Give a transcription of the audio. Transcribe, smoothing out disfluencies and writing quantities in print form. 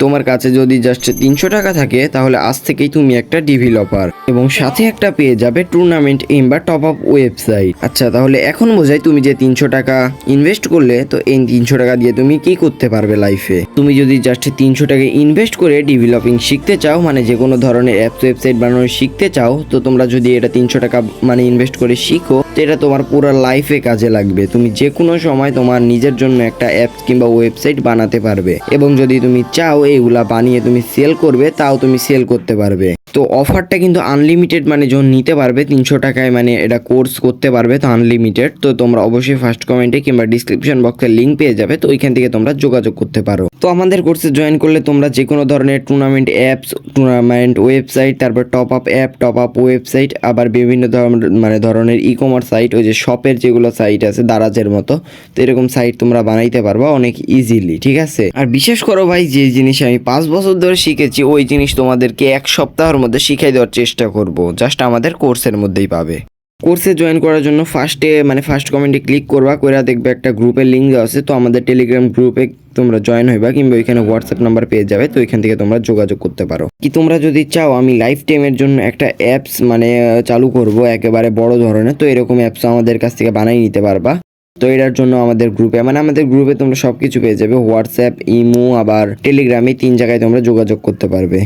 তোমার কাছে যদি জাস্ট 300 টাকা থাকে তাহলে আজ থেকেই তুমি একটা ডেভেলপার, এবং সাথে একটা পেয়ে যাবে টুর্নামেন্ট কিংবা টপ আপ ওয়েবসাইট। আচ্ছা, তাহলে এখন বোঝাই তুমি যে 300 টাকা ইনভেস্ট করলে, তো এই 300 টাকা দিয়ে তুমি কি করতে পারবে লাইফে। তুমি যদি জাস্ট 300 টাকা ইনভেস্ট করে ডেভেলপিং শিখতে চাও, মানে যে কোনো ধরনের অ্যাপস ওয়েবসাইট বানানো শিখতে চাও, তো তোমরা যদি এটা 300 টাকা মানে ইনভেস্ট করে শিখো, তো এটা তোমার পুরো লাইফে কাজে লাগবে। তুমি যে কোনো সময় তোমার নিজের জন্য একটা অ্যাপস কিংবা ওয়েবসাইট বানাতে পারবে, এবং যদি তুমি চাও এইগুলা বানিয়ে তুমি সেল করবে, তাও তুমি সেল করতে পারবে। তো অফারটা কিন্তু আনলিমিটেড, মানে যখন নিতে পারবে 300 টাকায়, মানে এটা কোর্স করতে পারবে, তো আনলিমিটেড। তো তোমরা অবশ্যই ফার্স্ট কমেন্টে কিংবা ডিসক্রিপশন বক্সে লিঙ্ক পেয়ে যাবে, তো ওইখান থেকে তোমরা যোগাযোগ করতে পারো। তো আমাদের কোর্সে জয়েন করলে তোমরা যে কোনো ধরনের টুর্নামেন্ট অ্যাপস, টুর্নামেন্ট ওয়েবসাইট, তারপর top up app, top up website, আবার বিভিন্ন ধরনের ই কমার্স সাইট, ওই যে শপের যেগুলো সাইট আছে দারাজের মতো, তো এরকম সাইট তোমরা বানাইতে পারবা অনেক ইজিলি, ঠিক আছে। আর বিশেষ করো ভাই, যে জিনিস আমি 5 বছর ধরে শিখেছি ওই জিনিস তোমাদেরকে 1 সপ্তাহের মধ্যে শিখাই দেওয়ার চেষ্টা করব, জাস্ট আমাদের কোর্সের মধ্যেই পাবে। কোর্সে জয়েন করার জন্য ফার্স্ট কমেন্টে ক্লিক করবা, কইরা দেখবে একটা গ্রুপের লিঙ্ক দেওয়া আছে, তো আমাদের টেলিগ্রাম গ্রুপে তোমরা জয়েন হইবা, কিংবা ওইখানে হোয়াটসঅ্যাপ নাম্বার পেয়ে যাবে, তো ওইখান থেকে তোমরা যোগাযোগ করতে পারো। কি তোমরা যদি চাও আমি লাইফ টাইমের জন্য একটা অ্যাপস মানে চালু করব একেবারে বড় ধরনের, তো এরকম অ্যাপস আমাদের কাছ থেকে বানাই নিতে পারবা। তো এটার জন্য আমাদের গ্রুপে তোমরা সব কিছু পেয়ে যাবে, হোয়াটসঅ্যাপ, ইমো, আবার টেলিগ্রামে 3 জায়গায় তোমরা যোগাযোগ করতে পারবে।